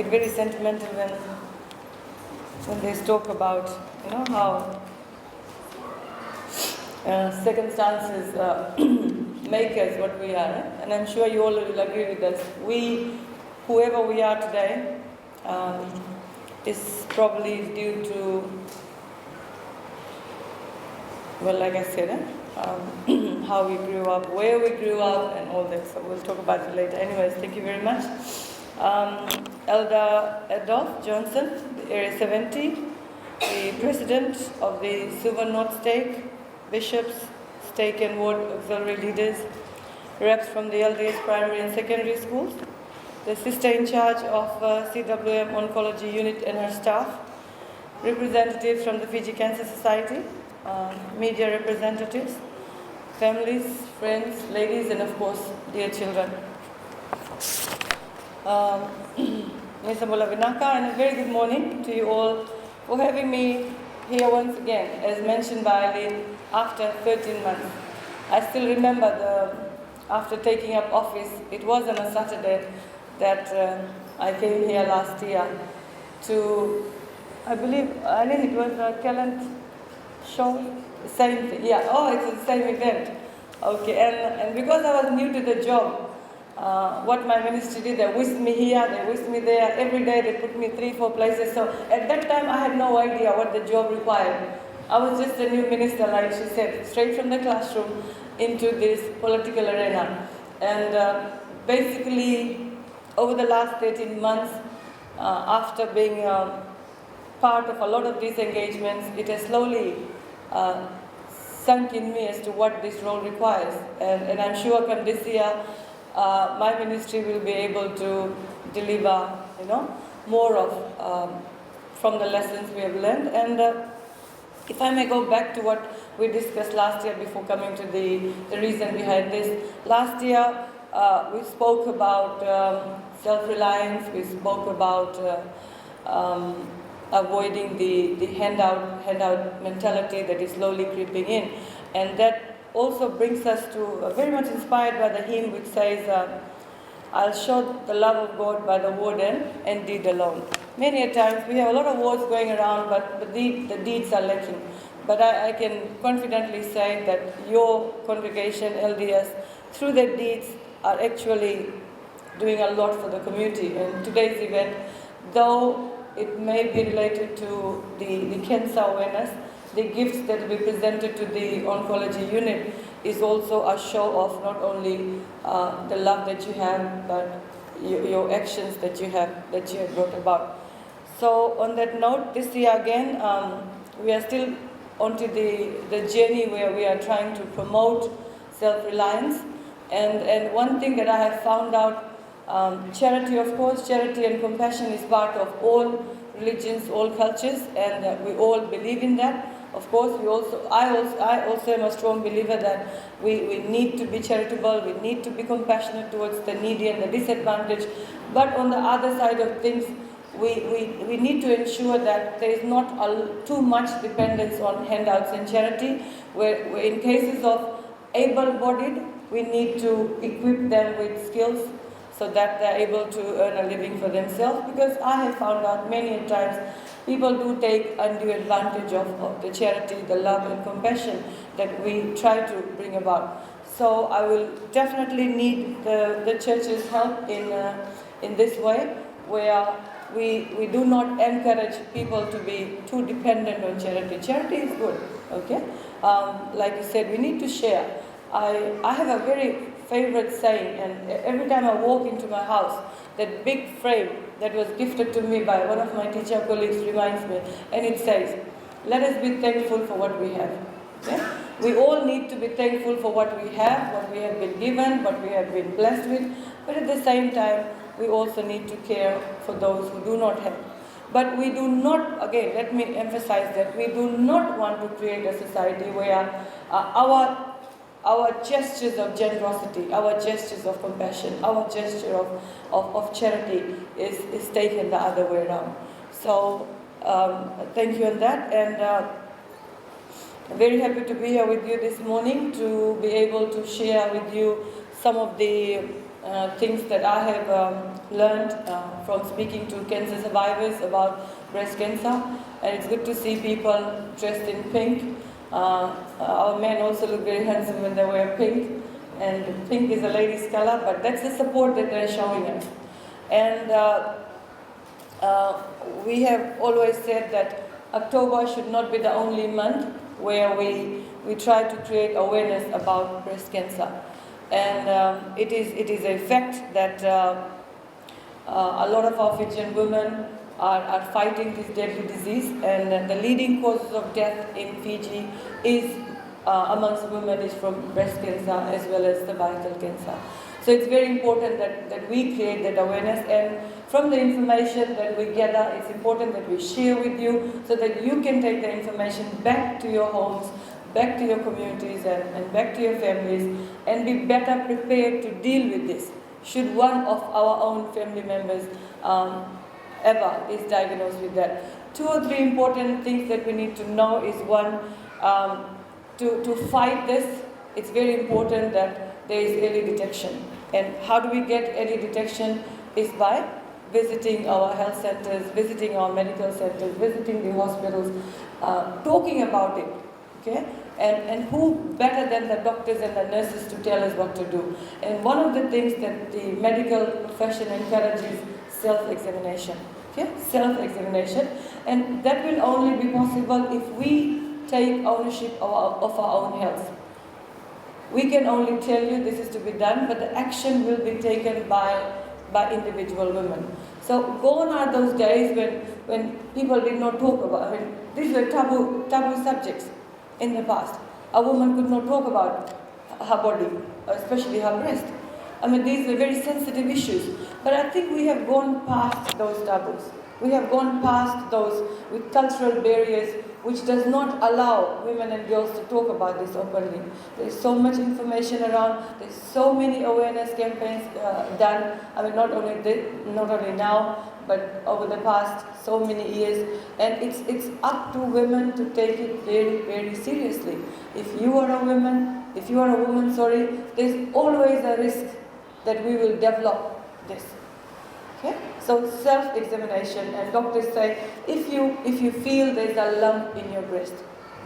get very sentimental when they talk about, how circumstances make us what we are. And I'm sure you all will agree with us. Whoever we are today, is probably due to, well, like I said, how we grew up, where we grew up, and all that. So we'll talk about it later. Anyways, thank you very much. Elder Adolph Johnson, the Area 70, the President of the Suva North Stake, bishops, stake and ward auxiliary leaders, reps from the LDS Primary and Secondary Schools, the sister in charge of CWM Oncology Unit and her staff, representatives from the Fiji Cancer Society, media representatives, families, friends, ladies, and of course, dear children. Mr. Bolavinaka, and a very good morning to you all for having me here once again, as mentioned by Eileen, after 13 months. I still remember after taking up office, it was on a Saturday that I came here last year to, I believe, Eileen, it was a talent show, same thing, yeah, oh, it's the same event. Okay, and because I was new to the job, what my ministry did, they whisked me here, they whisked me there, every day they put me 3-4 places. So at that time I had no idea what the job required. I was just a new minister, like she said, straight from the classroom into this political arena. And basically, over the last 13 months, after being part of a lot of these engagements, it has slowly sunk in me as to what this role requires. And I'm sure come this year, my ministry will be able to deliver, more of from the lessons we have learned. And if I may go back to what we discussed last year before coming to the reason behind this. Last year, we spoke about self-reliance, we spoke about avoiding the handout mentality that is slowly creeping in. And that also brings us to, very much inspired by the hymn which says, I'll show the love of God by the word and deed alone. Many a times we have a lot of words going around, but the deeds are lacking. But I can confidently say that your congregation, LDS, through their deeds are actually doing a lot for the community. And today's event, though it may be related to the cancer awareness, the gifts that we presented to the oncology unit is also a show of not only the love that you have, but your actions that you have brought about. So on that note, this year again, we are still onto the journey where we are trying to promote self-reliance. And one thing that I have found out, charity, of course, charity and compassion is part of all religions, all cultures, and we all believe in that. Of course, I also am a strong believer that we need to be charitable, we need to be compassionate towards the needy and the disadvantaged. But on the other side of things, we need to ensure that there is not too much dependence on handouts and charity, where in cases of able-bodied, we need to equip them with skills so that they're able to earn a living for themselves. Because I have found out many times people do take undue advantage of the charity, the love and compassion that we try to bring about. So I will definitely need the church's help in this way, where we do not encourage people to be too dependent on charity. Charity is good, okay? Like you said, we need to share. I have a very favorite saying, and every time I walk into my house, that big frame that was gifted to me by one of my teacher colleagues reminds me, and it says, let us be thankful for what we have. Okay? We all need to be thankful for what we have been given, what we have been blessed with, but at the same time, we also need to care for those who do not have. But we do not, again, let me emphasize that, we do not want to create a society where our gestures of generosity, our gestures of compassion, our gesture of charity is taken the other way around. So thank you on that, and I'm very happy to be here with you this morning to be able to share with you some of the things that I have learned from speaking to cancer survivors about breast cancer, and it's good to see people dressed in pink. Our men also look very handsome when they wear pink, and pink is a lady's color, but that's the support that they're showing us. And we have always said that October should not be the only month where we try to create awareness about breast cancer. And it is a fact that a lot of our Fijian women are fighting this deadly disease, and the leading causes of death in Fiji is amongst women is from breast cancer as well as cervical cancer. So it's very important that we create that awareness, and from the information that we gather, it's important that we share with you so that you can take the information back to your homes, back to your communities, and back to your families, and be better prepared to deal with this should one of our own family members ever is diagnosed with that. 2 or 3 important things that we need to know is one, to fight this, it's very important that there is early detection. And how do we get early detection is by visiting our health centers, visiting our medical centers, visiting the hospitals, talking about it, okay? And who better than the doctors and the nurses to tell us what to do? And one of the things that the medical profession encourages self-examination, okay? Self-examination, and that will only be possible if we take ownership of our own health. We can only tell you this is to be done, but the action will be taken by individual women. So gone are those days when people did not talk about it. These were taboo subjects in the past. A woman could not talk about her body, especially her breast. I mean, these were very sensitive issues. But I think we have gone past those taboos. We have gone past those with cultural barriers which does not allow women and girls to talk about this openly. There's so much information around, there's so many awareness campaigns done, I mean not only now, but over the past so many years, and it's up to women to take it very, very seriously. If you are a woman, there's always a risk that we will develop this. Okay? So self-examination, and doctors say if you feel there's a lump in your breast,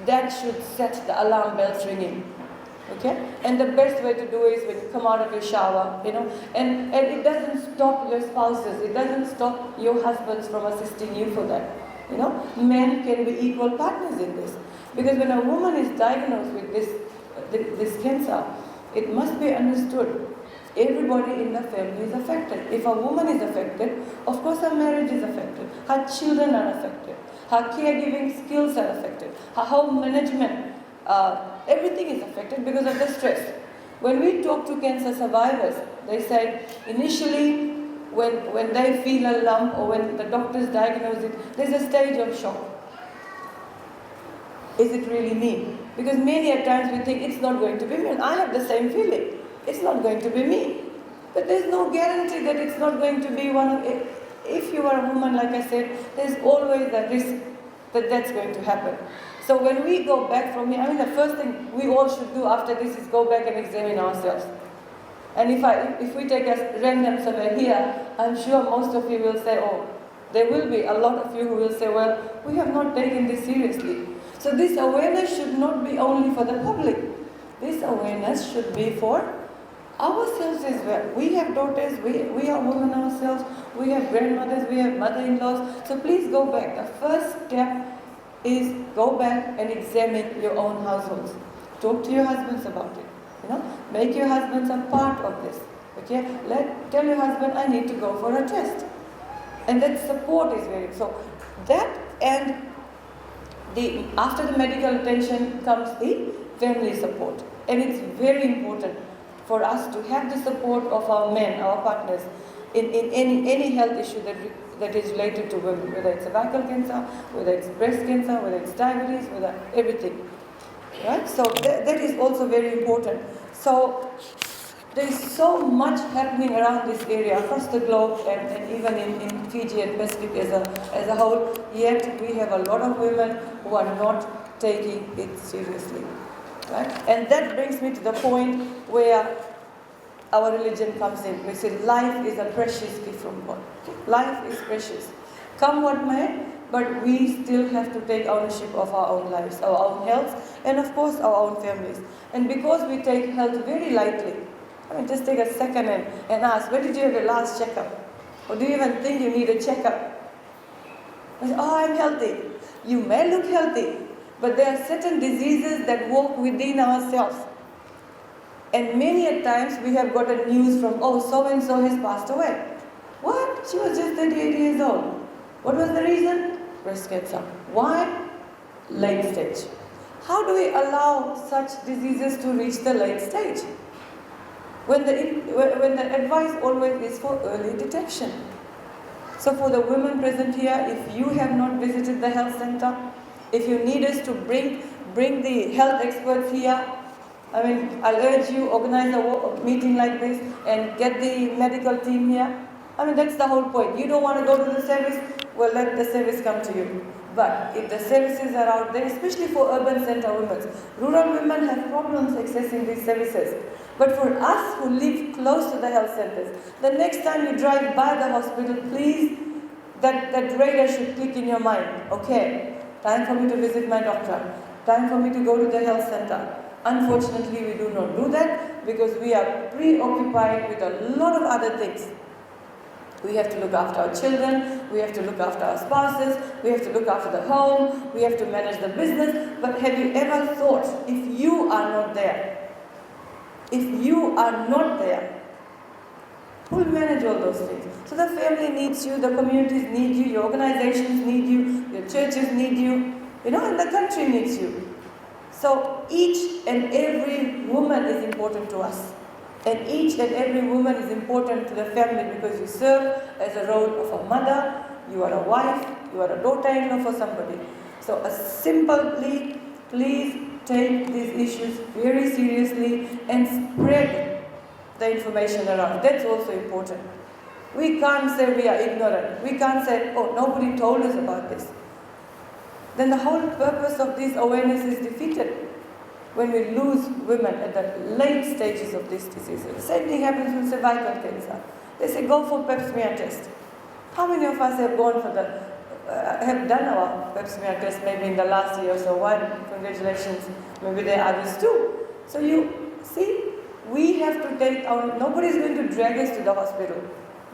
that should set the alarm bells ringing. Okay? And the best way to do is when you come out of your shower, and it doesn't stop your spouses, it doesn't stop your husbands from assisting you for that. Men can be equal partners in this. Because when a woman is diagnosed with this cancer, it must be understood everybody in the family is affected. If a woman is affected, of course her marriage is affected, her children are affected, her caregiving skills are affected, her home management, everything is affected because of the stress. When we talk to cancer survivors, they say initially when they feel a lump or when the doctors diagnose it, there's a stage of shock. Is it really me? Because many a times we think it's not going to be me, and I have the same feeling. It's not going to be me. But there's no guarantee that it's not going to be one of it. If you are a woman, like I said, there's always a risk that that's going to happen. So when we go back from here, the first thing we all should do after this is go back and examine ourselves. And if we take a random survey here, I'm sure most of you will say, oh, there will be a lot of you who will say, well, we have not taken this seriously. So this awareness should not be only for the public. This awareness should be for ourselves as well. We have daughters, we are women ourselves, we have grandmothers, we have mother-in-laws. So please go back. The first step is go back and examine your own households. Talk to your husbands about it. Make your husbands a part of this. Okay? Tell your husband, I need to go for a test. And that support is very, so that, and after the medical attention comes the family support. And it's very important for us to have the support of our men, our partners, in any health issue that is related to women, whether it's cervical cancer, whether it's breast cancer, whether it's diabetes, whether everything. Right? So that is also very important. So there is so much happening around this area across the globe, and even in Fiji and Pacific as a whole, yet we have a lot of women who are not taking it seriously. Right? And that brings me to the point where our religion comes in. We say life is a precious gift from God. Life is precious. Come what may, but we still have to take ownership of our own lives, our own health, and of course our own families. And because we take health very lightly, just take a second and ask, when did you have your last checkup? Or do you even think you need a checkup? Say, oh, I'm healthy. You may look healthy, but there are certain diseases that walk within ourselves. And many a times we have gotten news from, oh, so-and-so has passed away. What? She was just 38 years old. What was the reason? Breast cancer. Why? Late stage. How do we allow such diseases to reach the late stage? When the advice always is for early detection. So for the women present here, if you have not visited the health center, if you need us to bring the health experts here, I'll urge you, organize a meeting like this and get the medical team here. That's the whole point. You don't want to go to the service, well, let the service come to you. But if the services are out there, especially for urban center women, rural women have problems accessing these services. But for us who live close to the health centers, the next time you drive by the hospital, please, that radar should click in your mind. Okay, time for me to visit my doctor. Time for me to go to the health center. Unfortunately, we do not do that because we are preoccupied with a lot of other things. We have to look after our children, we have to look after our spouses, we have to look after the home, we have to manage the business. But have you ever thought, if you are not there, who will manage all those things? So the family needs you, the communities need you, your organizations need you, your churches need you, and the country needs you. So each and every woman is important to us. And each and every woman is important to the family because you serve as a role of a mother, you are a wife, you are a daughter-in-law for somebody. So a simple plea, please take these issues very seriously and spread the information around. That's also important. We can't say we are ignorant. We can't say, oh, nobody told us about this. Then the whole purpose of this awareness is defeated. When we lose women at the late stages of this disease. The same thing happens with cervical cancer. They say, go for pap smear test. How many of us have gone for have done our pap smear test maybe in the last year or so? One, congratulations. Maybe there are others too. So you see, we have to take nobody is going to drag us to the hospital.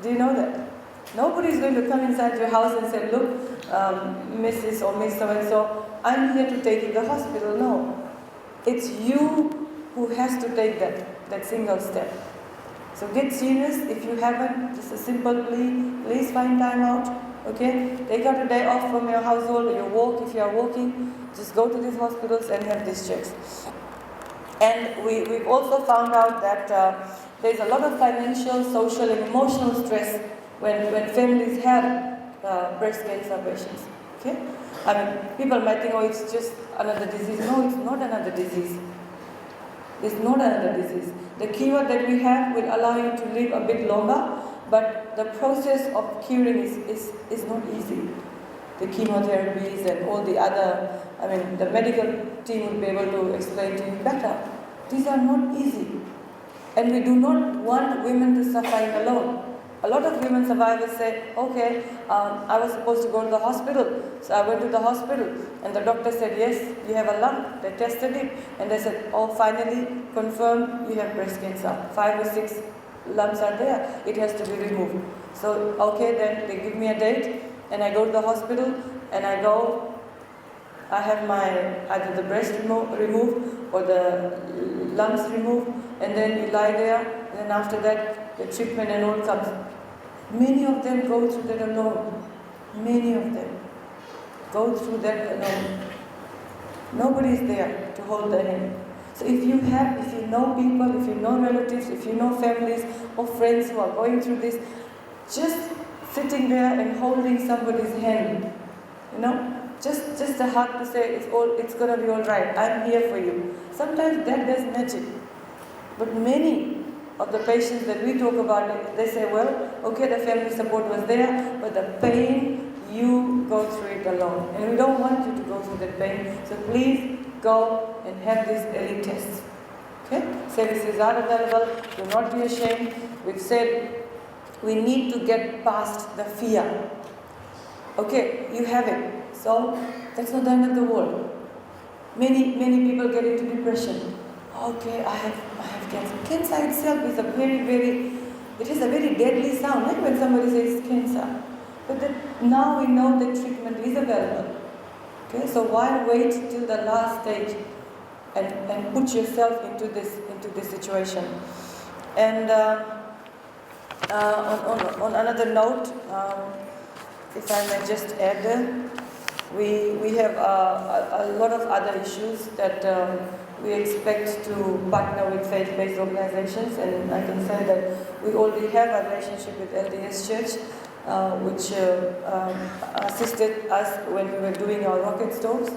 Do you know that? Nobody is going to come inside your house and say, look, Mrs. or Miss so-and-so, I'm here to take you to the hospital. No. It's you who has to take that single step. So get serious. If you haven't, just a simple plea, please find time out. Okay? Take out a day off from your household or your work. If you are working, just go to these hospitals and have these checks. And we've also found out that there's a lot of financial, social, and emotional stress when families have breast cancer patients. Okay? People might think, oh, it's just another disease. No, it's not another disease. It's not another disease. The cure that we have will allow you to live a bit longer, but the process of curing is not easy. The chemotherapies and all the other, the medical team will be able to explain to you better. These are not easy. And we do not want women to suffer alone. A lot of women survivors say, okay, I was supposed to go to the hospital. So I went to the hospital and the doctor said, yes, you have a lump. They tested it and they said, oh, finally confirmed you have breast cancer. 5 or 6 lumps are there. It has to be removed. So, okay, then they give me a date and I go to the hospital and I have either the breast removed or the lumps removed, and then you lie there, and then after that the treatment and all comes. Many of them go through that alone. Many of them go through that alone. Nobody is there to hold their hand. So if you know people, if you know relatives, if you know families or friends who are going through this, just sitting there and holding somebody's hand, just a hug to say it's gonna be all right. I'm here for you. Sometimes that does magic. But many of the patients that we talk about, they say, well, okay, the family support was there, but the pain, you go through it alone. And we don't want you to go through that pain. So please go and have these early tests. Okay? Services are available. Do not be ashamed. We said we need to get past the fear. Okay, you have it. So that's not the end of the world. Many people get into depression. Okay, I have cancer. Cancer itself is a it has a very deadly sound, like when somebody says cancer. But now we know that treatment is available. Okay, so why wait till the last stage and put yourself into this situation? And on another note, if I may just add, we have a lot of other issues that we expect to partner with faith-based organizations, and I can say that we already have a relationship with LDS Church, which assisted us when we were doing our rocket stoves.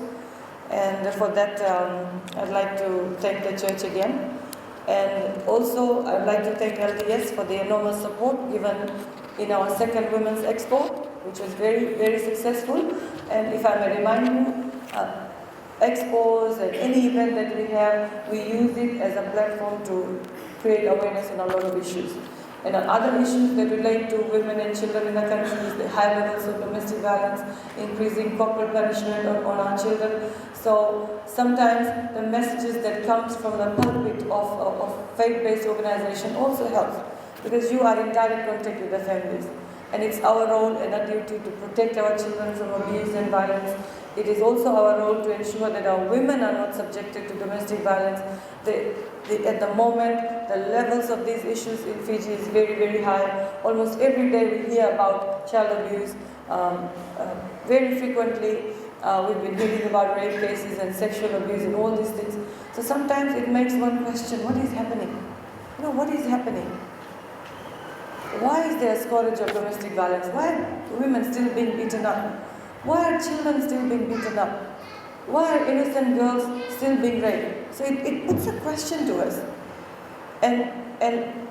And for that, I'd like to thank the church again. And also, I'd like to thank LDS for the enormous support given in our second Women's Expo, which was very successful. And if I may remind you, expos and any event that we have, we use it as a platform to create awareness on a lot of issues. And on other issues that relate to women and children in the country is the high levels of domestic violence, increasing corporal punishment on our children. So sometimes the messages that comes from the pulpit of faith-based organization also helps, because you are in direct contact with the families. And it's our role and our duty to protect our children from abuse and violence. It is also our role to ensure that our women are not subjected to domestic violence. At the moment, the levels of these issues in Fiji is very high. Almost every day we hear about child abuse. Very frequently we've been hearing about rape cases and sexual abuse and all these things. So sometimes it makes one question, what is happening? What is happening? Why is there a scourge of domestic violence? Why are women still being beaten up? Why are children still being beaten up? Why are innocent girls still being raped? So it puts a question to us. And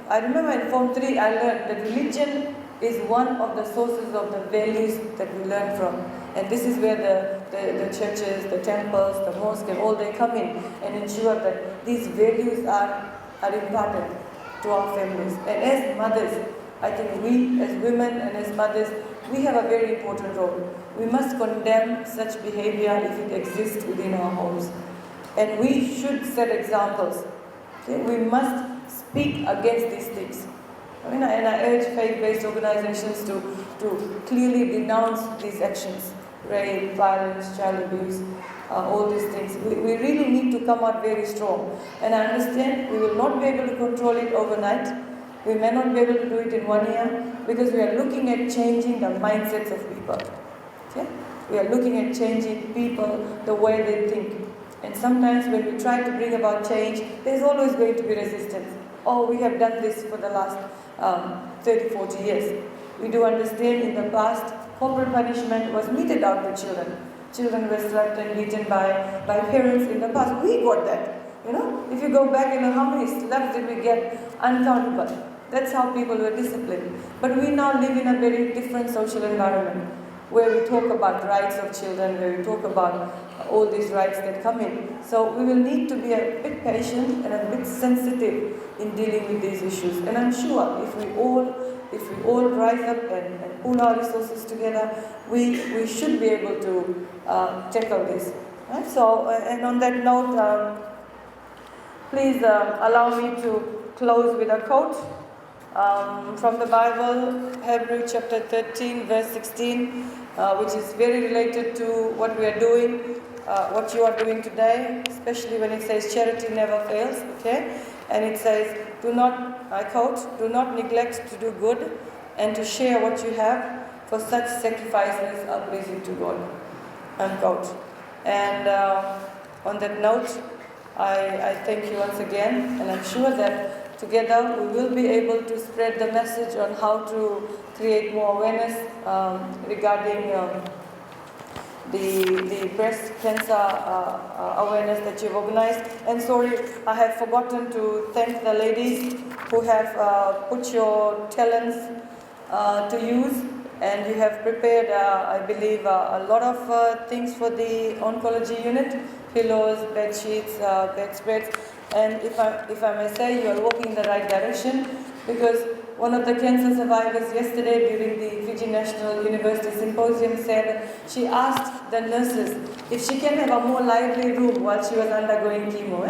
I remember in Form 3 I learned that religion is one of the sources of the values that we learn from. And this is where the churches, the temples, the mosques, and all they come in and ensure that these values are imparted to our families. And as mothers, I think we as women and as mothers, we have a very important role. We must condemn such behavior if it exists within our homes. And we should set examples. Okay? We must speak against these things. And I urge faith-based organizations to clearly denounce these actions. Rape, violence, child abuse, all these things. We really need to come out very strong. And I understand we will not be able to control it overnight. We may not be able to do it in 1 year, because we are looking at changing the mindsets of people. Okay? We are looking at changing people, the way they think. And sometimes when we try to bring about change, there's always going to be resistance. Oh, we have done this for the last 30, 40 years. We do understand in the past, corporal punishment was meted out to children. Children were slapped and beaten by parents in the past. We got that. If you go back, how many slaps did we get? Uncountable. That's how people were disciplined. But we now live in a very different social environment, where we talk about rights of children, where we talk about all these rights that come in. So we will need to be a bit patient and a bit sensitive in dealing with these issues. And I'm sure if we all rise up and pool our resources together, we should be able to tackle this. Right? So, and on that note, please allow me to close with a quote from the Bible, Hebrews chapter 13, verse 16, which is very related to what we are doing, what you are doing today, especially when it says charity never fails, okay? And it says, do not, I quote, do not neglect to do good and to share what you have, for such sacrifices are pleasing to God, unquote. And on that note, I thank you once again, and I'm sure that together we will be able to spread the message on how to create more awareness regarding the breast cancer awareness that you've organized. And sorry, I have forgotten to thank the ladies who have put your talents to use, and you have prepared, I believe, a lot of things for the oncology unit, pillows, bed sheets, bedspreads. And if I may say, you are walking in the right direction, because one of the cancer survivors yesterday during the Fiji National University Symposium said she asked the nurses if she can have a more lively room while she was undergoing chemo.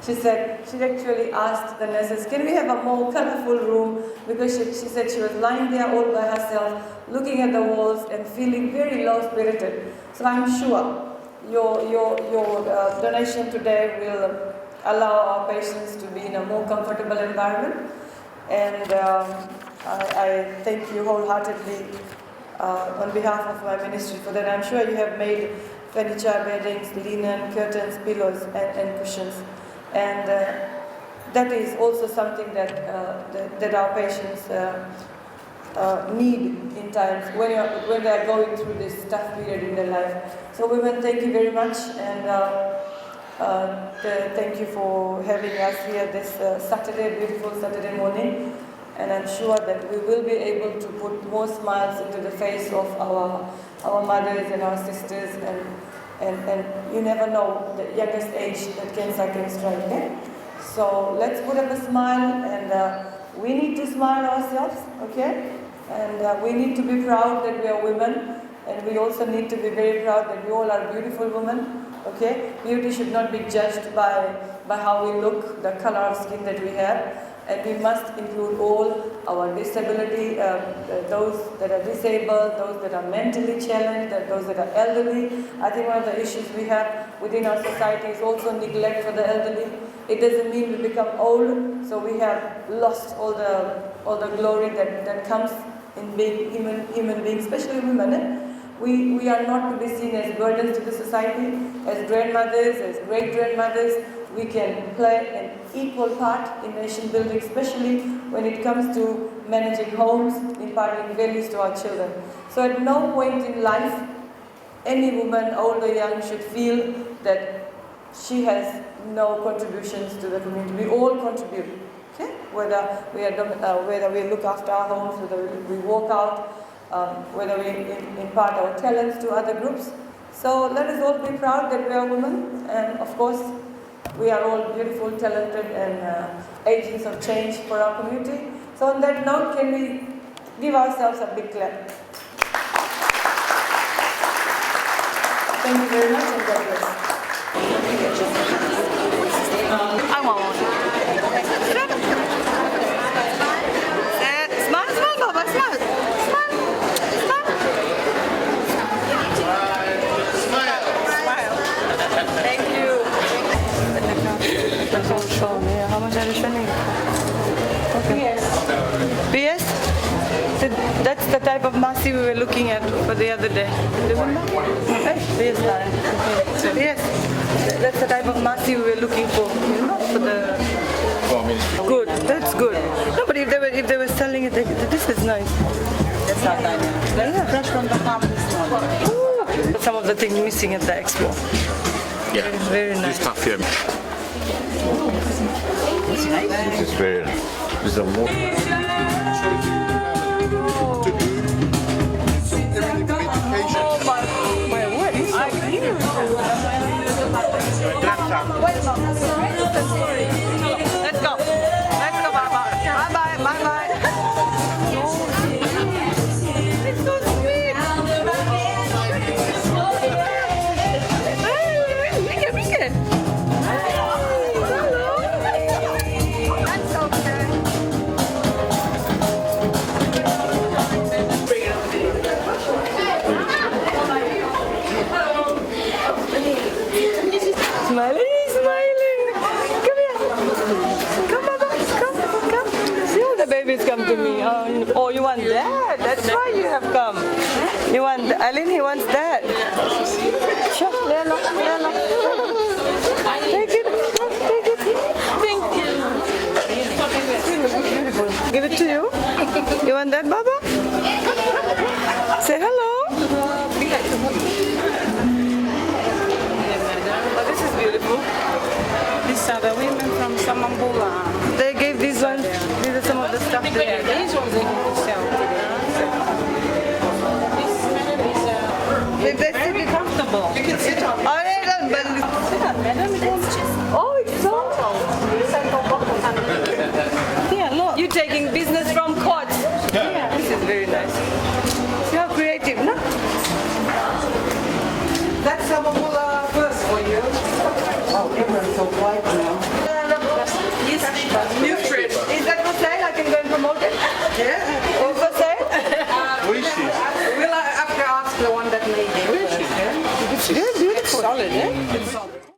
She said, she actually asked the nurses, can we have a more colorful room? Because she said she was lying there all by herself, looking at the walls and feeling very low-spirited. So I'm sure your donation today will allow our patients to be in a more comfortable environment. And I thank you wholeheartedly on behalf of my ministry for that. I'm sure you have made furniture, beddings, linen, curtains, pillows, and cushions. And that is also something that our patients need in times when they are going through this tough period in their life. So women, thank you very much, and thank you for having us here this beautiful Saturday morning. And I'm sure that we will be able to put more smiles into the face of our mothers and our sisters, and you never know the youngest age that cancer can strike. Okay? So let's put up a smile, and we need to smile ourselves, okay? And we need to be proud that we are women, and we also need to be very proud that we all are beautiful women, okay? Beauty should not be judged by how we look, the color of skin that we have. And we must include all our disability, those that are disabled, those that are mentally challenged, those that are elderly. I think one of the issues we have within our society is also neglect for the elderly. It doesn't mean we become old, so we have lost all the glory that comes in being human beings, especially women. We are not to be seen as burdens to the society, as grandmothers, as great-grandmothers. We can play an equal part in nation building, especially when it comes to managing homes, imparting values to our children. So at no point in life, any woman, old or young, should feel that she has no contributions to the community. We all contribute, okay? Whether we look after our homes, whether we walk out, whether we impart our talents to other groups. So let us all be proud that we are women, and of course, we are all beautiful, talented, and agents of change for our community. So on that note, can we give ourselves a big clap? Thank you very much, and God bless. I want one. Smile, smile, Baba, smile. Thank you. How much are you spending? Okay. PS? That's the type of masi we were looking at for the other day. Remember? Yes, yes. That's the type of masi we were looking for. You know, for the. Good. That's good. No, but if they were selling it, this is nice. That's not bad. Yeah. Fresh from the farm this morning. Some of the things missing at the expo. Yeah, very nice. This stuff here. This is very nice. This is a more. What is so cute? Let's go. Let's go, Baba. Bye-bye. Bye-bye. It's so sweet. Hey, bring it. Smiling. Come here. Come, Baba. Come. See all the babies come to me. Oh, you want that? That's why you have come. You want, Aline, he wants that. Sure, Lelo. Take it. Thank you. Beautiful. Give it to you. You want that, Baba? Say hello. Oh, this is beautiful. These are the women from Samambula. They gave these ones. These are some of the stuff that These ones they can sell today. They sit Very comfortable. You can sit on it. Oh, Sit on, madam. it's so. You're creative, no? That's our